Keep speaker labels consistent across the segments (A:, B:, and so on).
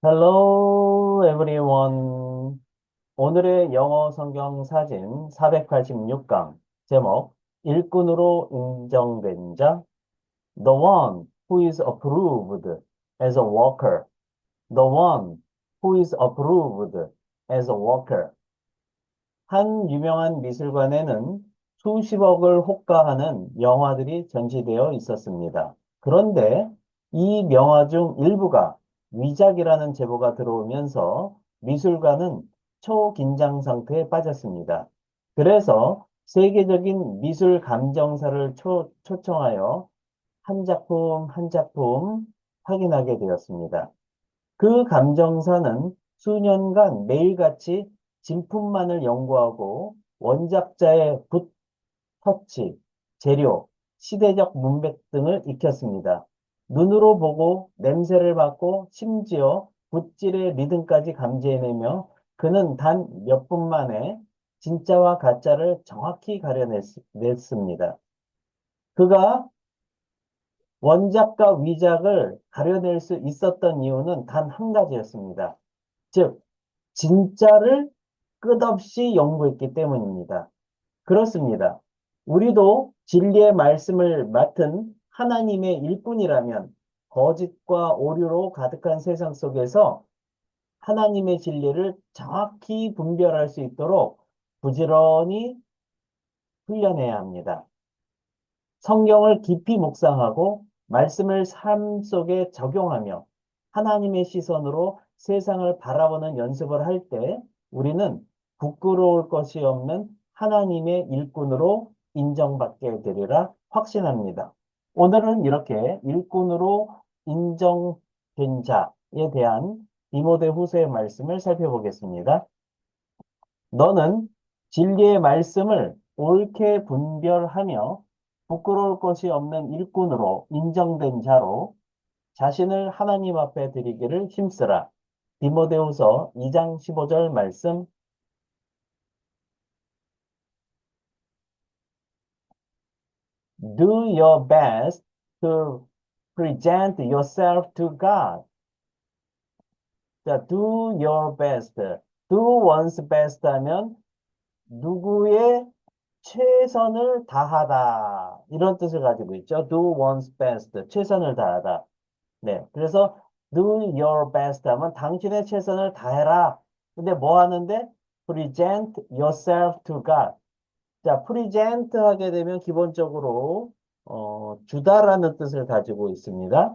A: Hello everyone. 오늘의 영어 성경 사진 486강 제목 일꾼으로 인정된 자 The one who is approved as a worker. The one who is approved as a worker. 한 유명한 미술관에는 수십억을 호가하는 명화들이 전시되어 있었습니다. 그런데 이 명화 중 일부가 위작이라는 제보가 들어오면서 미술관은 초긴장 상태에 빠졌습니다. 그래서 세계적인 미술 감정사를 초청하여 한 작품 한 작품 확인하게 되었습니다. 그 감정사는 수년간 매일같이 진품만을 연구하고 원작자의 붓, 터치, 재료, 시대적 문맥 등을 익혔습니다. 눈으로 보고 냄새를 맡고 심지어 붓질의 리듬까지 감지해내며 그는 단 몇 분 만에 진짜와 가짜를 정확히 가려냈습니다. 그가 원작과 위작을 가려낼 수 있었던 이유는 단 한 가지였습니다. 즉, 진짜를 끝없이 연구했기 때문입니다. 그렇습니다. 우리도 진리의 말씀을 맡은 하나님의 일꾼이라면 거짓과 오류로 가득한 세상 속에서 하나님의 진리를 정확히 분별할 수 있도록 부지런히 훈련해야 합니다. 성경을 깊이 묵상하고 말씀을 삶 속에 적용하며 하나님의 시선으로 세상을 바라보는 연습을 할 때 우리는 부끄러울 것이 없는 하나님의 일꾼으로 인정받게 되리라 확신합니다. 오늘은 이렇게 일꾼으로 인정된 자에 대한 디모데 후서의 말씀을 살펴보겠습니다. 너는 진리의 말씀을 옳게 분별하며 부끄러울 것이 없는 일꾼으로 인정된 자로 자신을 하나님 앞에 드리기를 힘쓰라. 디모데후서 2장 15절 말씀. Do your best to present yourself to God. 자, do your best. do one's best 하면 누구의 최선을 다하다. 이런 뜻을 가지고 있죠. do one's best. 최선을 다하다. 네. 그래서 do your best 하면 당신의 최선을 다해라. 근데 뭐 하는데? present yourself to God. 자, present 하게 되면 기본적으로 주다라는 뜻을 가지고 있습니다.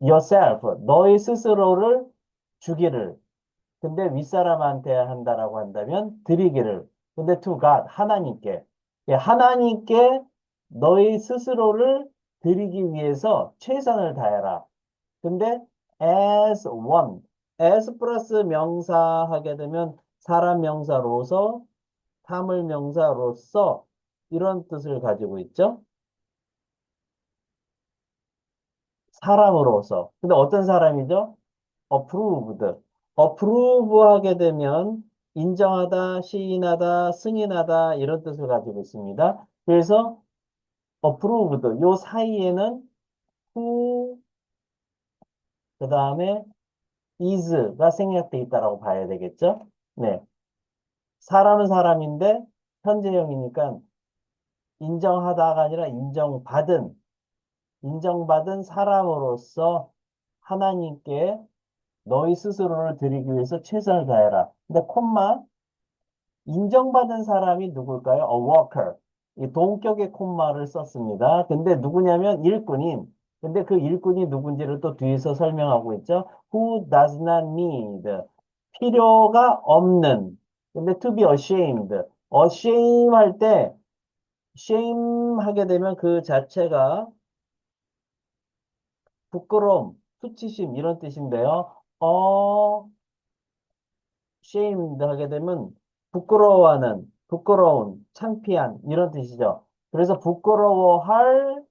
A: yourself, 너의 스스로를 주기를. 근데 윗사람한테 한다라고 한다면 드리기를. 근데 to God, 하나님께. 예, 하나님께 너희 스스로를 드리기 위해서 최선을 다해라. 근데 as one, as 플러스 명사 하게 되면 사람 명사로서, 사물 명사로서 이런 뜻을 가지고 있죠. 사람으로서. 근데 어떤 사람이죠? approved. approve 하게 되면 인정하다, 시인하다, 승인하다 이런 뜻을 가지고 있습니다. 그래서 approved 요 사이에는 who 그 다음에 is가 생략돼 있다라고 봐야 되겠죠? 네. 사람은 사람인데 현재형이니까 인정하다가 아니라 인정받은 사람으로서 하나님께 너희 스스로를 드리기 위해서 최선을 다해라. 근데 콤마 인정받은 사람이 누굴까요? A worker. 이 동격의 콤마를 썼습니다. 근데 누구냐면 일꾼인. 근데 그 일꾼이 누군지를 또 뒤에서 설명하고 있죠. Who does not need. 필요가 없는. 근데 to be ashamed. ashamed 할 때 shame 하게 되면 그 자체가 부끄러움, 수치심 이런 뜻인데요. shamed 하게 되면 부끄러워하는, 부끄러운, 창피한 이런 뜻이죠. 그래서 부끄러워할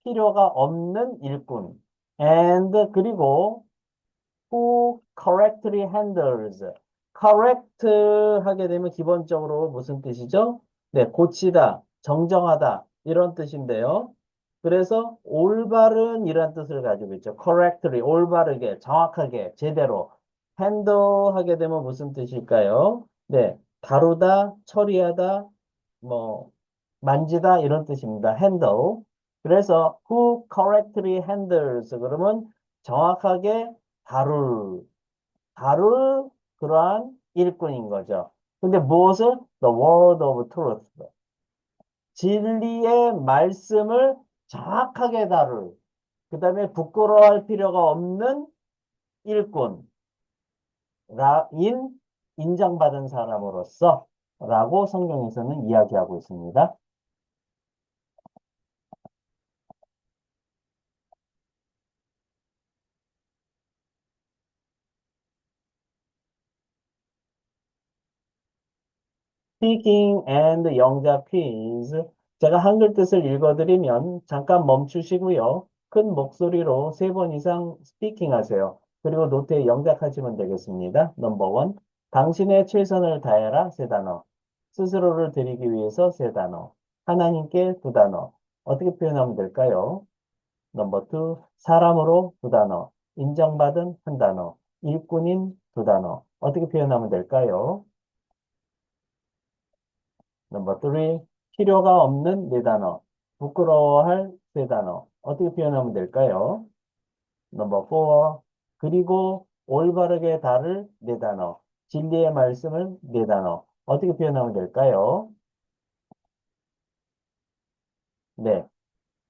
A: 필요가 없는 일꾼. and 그리고 who correctly handles. correct 하게 되면 기본적으로 무슨 뜻이죠? 네, 고치다, 정정하다 이런 뜻인데요. 그래서 올바른 이란 뜻을 가지고 있죠. correctly, 올바르게, 정확하게, 제대로. handle 하게 되면 무슨 뜻일까요? 네, 다루다, 처리하다, 뭐, 만지다 이런 뜻입니다. handle. 그래서 who correctly handles 그러면 정확하게 다룰 그러한 일꾼인 거죠. 근데 무엇을? The word of truth. 진리의 말씀을 정확하게 그 다음에 부끄러워할 필요가 없는 일꾼, 인정받은 사람으로서 라고 성경에서는 이야기하고 있습니다. Speaking and 영작 퀴즈. 제가 한글 뜻을 읽어드리면 잠깐 멈추시고요. 큰 목소리로 3번 이상 스피킹 하세요. 그리고 노트에 영작하시면 되겠습니다. 넘버 원. 당신의 최선을 다해라. 3단어. 스스로를 드리기 위해서 3단어. 하나님께 2단어. 어떻게 표현하면 될까요? 넘버 투. 사람으로 2단어. 인정받은 1단어. 일꾼인 2단어. 어떻게 표현하면 될까요? 넘버 3, 필요가 없는 4단어, 부끄러워할 3단어. 어떻게 표현하면 될까요? 넘버 4, 그리고 올바르게 다를 4단어, 진리의 말씀을 4단어. 어떻게 표현하면 될까요? 네.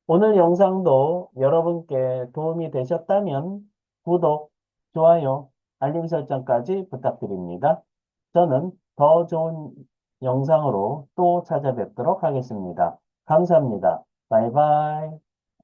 A: 오늘 영상도 여러분께 도움이 되셨다면 구독, 좋아요, 알림 설정까지 부탁드립니다. 저는 더 좋은 영상으로 또 찾아뵙도록 하겠습니다. 감사합니다. 바이바이.